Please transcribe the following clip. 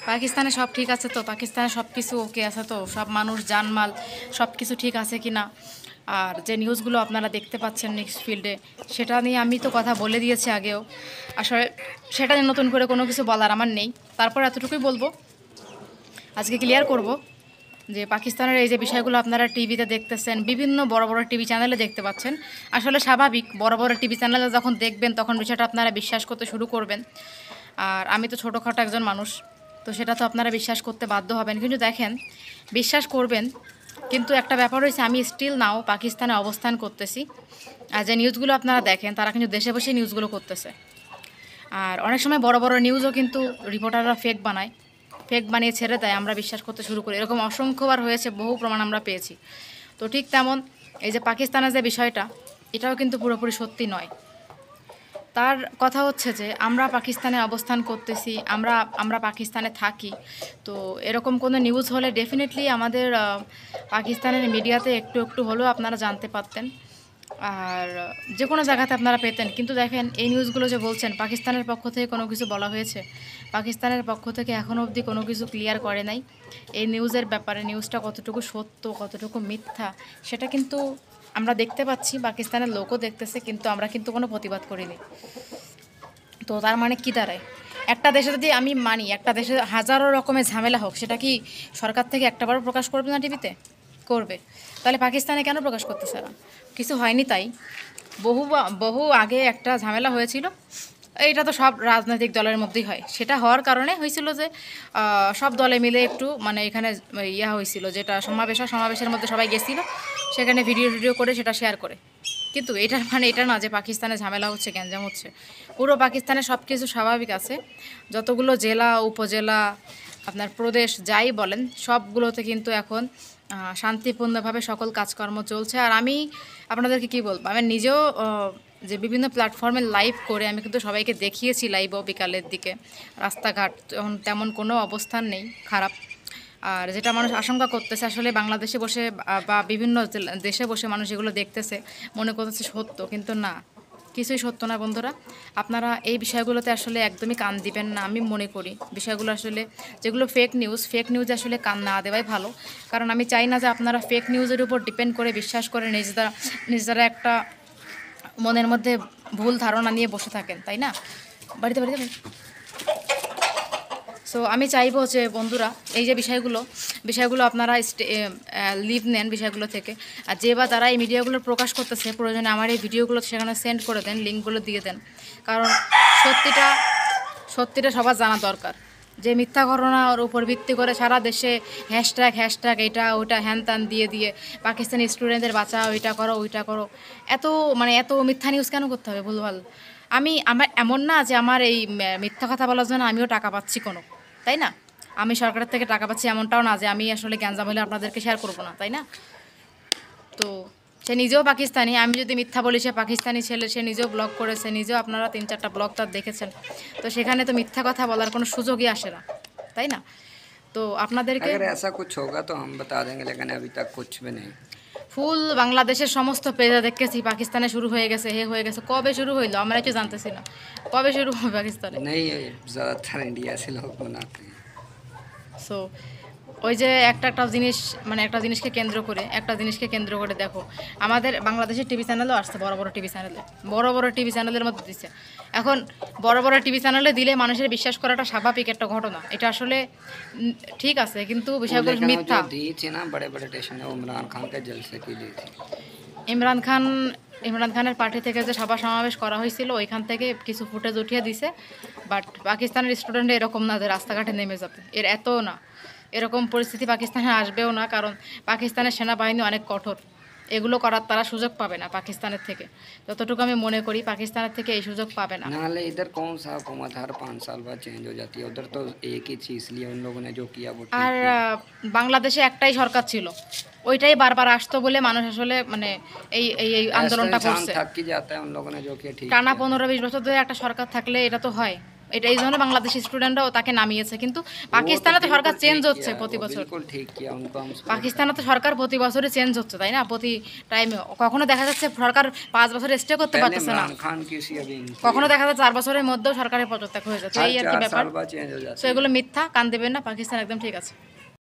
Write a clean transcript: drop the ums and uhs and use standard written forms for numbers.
পাকিস্তানে সব ঠিক আছে তো? পাকিস্তানে সব কিছু ওকে আছে তো? সব মানুষ জানমাল সব কিছু ঠিক আছে কি না? আর যে নিউজগুলো আপনারা দেখতে পাচ্ছেন নেক্সট ফিল্ডে, সেটা নিয়ে আমি তো কথা বলে দিয়েছি আগেও। আসলে সেটা নিয়ে নতুন করে কোনো কিছু বলার আমার নেই। তারপর এতটুকুই বলবো, আজকে ক্লিয়ার করব যে পাকিস্তানের এই যে বিষয়গুলো আপনারা টিভিতে দেখতেছেন, বিভিন্ন বড় বড় টিভি চ্যানেলে দেখতে পাচ্ছেন। আসলে স্বাভাবিক, বড় বড় টিভি চ্যানেলে যখন দেখবেন তখন বিষয়টা আপনারা বিশ্বাস করতে শুরু করবেন। আর আমি তো ছোটোখাটো একজন মানুষ, তো সেটা তো আপনারা বিশ্বাস করতে বাধ্য হবেন। কিন্তু দেখেন, বিশ্বাস করবেন, কিন্তু একটা ব্যাপার হয়েছে, আমি স্টিল নাও পাকিস্তানে অবস্থান করতেছি। আর যে নিউজগুলো আপনারা দেখেন, তারা কিন্তু দেশে বসে নিউজগুলো করতেছে। আর অনেক সময় বড় বড় নিউজও কিন্তু রিপোর্টাররা ফেক বানায়, ফেক বানিয়ে ছেড়ে দেয়, আমরা বিশ্বাস করতে শুরু করি। এরকম অসংখ্যবার হয়েছে, বহু প্রমাণ আমরা পেয়েছি। তো ঠিক তেমন এই যে পাকিস্তানের যে বিষয়টা, এটাও কিন্তু পুরোপুরি সত্যি নয়। তার কথা হচ্ছে যে আমরা পাকিস্তানে অবস্থান করতেছি, আমরা আমরা পাকিস্তানে থাকি। তো এরকম কোনো নিউজ হলে ডেফিনেটলি আমাদের পাকিস্তানের মিডিয়াতে একটু একটু হলেও আপনারা জানতে পারতেন, আর যে কোনো জায়গাতে আপনারা পেতেন। কিন্তু দেখেন, এই নিউজগুলো যে বলছেন পাকিস্তানের পক্ষ থেকে কোনো কিছু বলা হয়েছে, পাকিস্তানের পক্ষ থেকে এখনও অবধি কোনো কিছু ক্লিয়ার করে নাই। এই নিউজের ব্যাপারে নিউজটা কতটুকু সত্য কতটুকু মিথ্যা সেটা কিন্তু আমরা দেখতে পাচ্ছি, পাকিস্তানের লোকও দেখতেছে, কিন্তু আমরা কিন্তু কোনো প্রতিবাদ করিনি। তো তার মানে কি দাঁড়ায়, একটা দেশে যদি আমি মানি, একটা দেশে হাজারো রকমের ঝামেলা হোক, সেটা কি সরকার থেকে একটাবারও প্রকাশ করবে না টিভিতে? করবে। তাহলে পাকিস্তানে কেন প্রকাশ করতেছে না? কিছু হয়নি তাই? বহু আগে একটা ঝামেলা হয়েছিল, এইটা তো সব রাজনৈতিক দলের মধ্যেই হয়। সেটা হওয়ার কারণে হয়েছিল যে সব দলে মিলে একটু মানে এখানে ইয়া হয়েছিল, যেটা সমাবেশের মধ্যে সবাই গেছিলো, সেখানে ভিডিও করে সেটা শেয়ার করে। কিন্তু এটার মানে এটা না যে পাকিস্তানে ঝামেলা হচ্ছে, গ্যাঞ্জাম হচ্ছে। পুরো পাকিস্তানে সব কিছু স্বাভাবিক আছে। যতগুলো জেলা উপজেলা আপনার প্রদেশ যাই বলেন, সবগুলোতে কিন্তু এখন শান্তিপূর্ণভাবে সকল কাজকর্ম চলছে। আর আমি আপনাদেরকে কি বলবো, আমি নিজেও যে বিভিন্ন প্ল্যাটফর্মে লাইভ করে আমি কিন্তু সবাইকে দেখিয়েছি, লাইভও বিকালের দিকে রাস্তাঘাট তেমন কোনো অবস্থান নেই খারাপ। আর যেটা মানুষ আশঙ্কা করতেছে, আসলে বাংলাদেশে বসে বা বিভিন্ন দেশে বসে মানুষ এগুলো দেখতেছে, মনে করতেছে সত্য, কিন্তু না, কিছুই সত্য না বন্ধুরা। আপনারা এই বিষয়গুলোতে আসলে একদমই কান দিবেন না। আমি মনে করি বিষয়গুলো আসলে যেগুলো ফেক নিউজ আসলে কান না দেওয়াই ভালো। কারণ আমি চাই না যে আপনারা ফেক নিউজের উপর ডিপেন্ড করে বিশ্বাস করে নিজেরা একটা মনের মধ্যে ভুল ধারণা নিয়ে বসে থাকেন, তাই না? বাড়িতে বাড়িতে সো আমি চাইবো যে বন্ধুরা, এই যে বিষয়গুলো আপনারা লিভ নেন বিষয়গুলো থেকে। আর যে বা তারা এই মিডিয়াগুলো প্রকাশ করতেছে, প্রয়োজনে আমার এই ভিডিওগুলো সেখানে সেন্ড করে দেন, লিঙ্কগুলো দিয়ে দেন। কারণ সত্যিটা সবার জানা দরকার। যে মিথ্যা ঘটনার উপর ভিত্তি করে সারা দেশে হ্যাশট্যাগ এটা ওইটা হ্যান ত্যান দিয়ে পাকিস্তানি স্টুডেন্টদের বাঁচাও, এটা করো ওইটা করো, এত মিথ্যা নিউজ কেন করতে হবে ভুলভাল? আমার এমন না যে আমার এই মিথ্যা কথা বলার জন্য আমিও টাকা পাচ্ছি কোনো, তাই না? আমি সরকারের থেকে টাকা পাচ্ছি এমনটাও না যে আমি আসলে গ্যাঞ্জাম হলে আপনাদেরকে শেয়ার করবো না, তাই না? তো সে নিজেও পাকিস্তানি, আমি যদি মিথ্যা বলি সে পাকিস্তানি ছেলে, সে নিজেও ব্লগ করেছে, নিজেও আপনারা 3-4টা ব্লগ তার দেখেছেন। তো সেখানে তো মিথ্যা কথা বলার কোনো সুযোগই আসে না, তাই না? তো আপনাদেরকে अगर ऐसा कुछ होगा तो हम बता देंगे, लेकिन अभी तक कुछ भी नहीं। ফুল বাংলাদেশের সমস্ত পেজে দেখেছি পাকিস্তানে শুরু হয়ে গেছে, হয়ে গেছে। কবে শুরু হইলো আমরা কিছু জানতেছি না, কবে শুরু হবে পাকিস্তানে? नहीं, ज़्यादातर इंडिया से लोग बनाते हैं। সো ওই যে একটা জিনিস, মানে একটা জিনিসকে কেন্দ্র করে দেখো, আমাদের বাংলাদেশের টিভি চ্যানেলও আসছে, বড় বড় টিভি চ্যানেলের মধ্যে দিচ্ছে। এখন বড় বড় টিভি চ্যানেলে দিলে মানুষের বিশ্বাস করাটা স্বাভাবিক একটা ঘটনা, এটা আসলে ঠিক আছে, কিন্তু বিষয়গুলো लेकिन वो जो মিথ্যা। दी थी ना बड़े बड़े स्टेशन में, वो इमरान खान के जलसे की दी थी। ইমরান খান ইমরান খানের পার্টি থেকে যে সভা সমাবেশ করা হয়েছিল, ওইখান থেকে কিছু ফুটেজ উঠিয়ে দিছে। বাট পাকিস্তানের স্টুডেন্ট এরকম না যে রাস্তাঘাটে নেমে যাবে, এত না, এরকম পরিস্থিতি পাকিস্তানে আসবেও না। কারণ পাকিস্তানের সেনাবাহিনী অনেক কঠোর, এগুলো করার তারা সুযোগ পাবে না পাকিস্তানের থেকে। যতটুকু আমি মনে করি পাকিস্তানের থেকে এই সুযোগ পাবে না। नाले इधर कौन सा हुकूमत हर 5 साल बाद चेंज हो जाती है, उधर तो एक ही चीज़, इसलिए उन लोगों ने जो किया वो ठीक আর किया। বাংলাদেশে একটাই সরকার ছিল, ওইটাই বারবার আসতো বলে মানুষ আসলে মানে এই ऐसा আন্দোলনটা इंसान করছে। थक ही जाता है, उन लोगों ने जो किया ठीक টানা किया। 15-20 বছর ধরে একটা সরকার থাকলে এটা তো হয়, এটা এই জন্য বাংলাদেশি স্টুডেন্টরাও তাকে নামিয়েছে, কিন্তু वो পাকিস্তানে তো সরকার बिल्कुल চেঞ্জ ठीक হচ্ছে किया, প্রতি वो বছর। बिल्कुल ठीक किया, उनको हम support পাকিস্তানে তো সরকার প্রতি বছরই চেঞ্জ হচ্ছে, তাই না? প্রতি টাইমে কখনো দেখা যাচ্ছে সরকার 5 বছর স্টে করতে पहले পারতেছে না, इमरान खान की सी अभी इनकी কখনো দেখা যাচ্ছে 4 বছরের মধ্যেও সরকারের পদত্যাগ হয়ে যাচ্ছে, हर এই আর কি 4 ব্যাপার। साल बाद चेंज हो जाती তো है। এগুলো মিথ্যা, কান দেবেন না, পাকিস্তান একদম ঠিক আছে।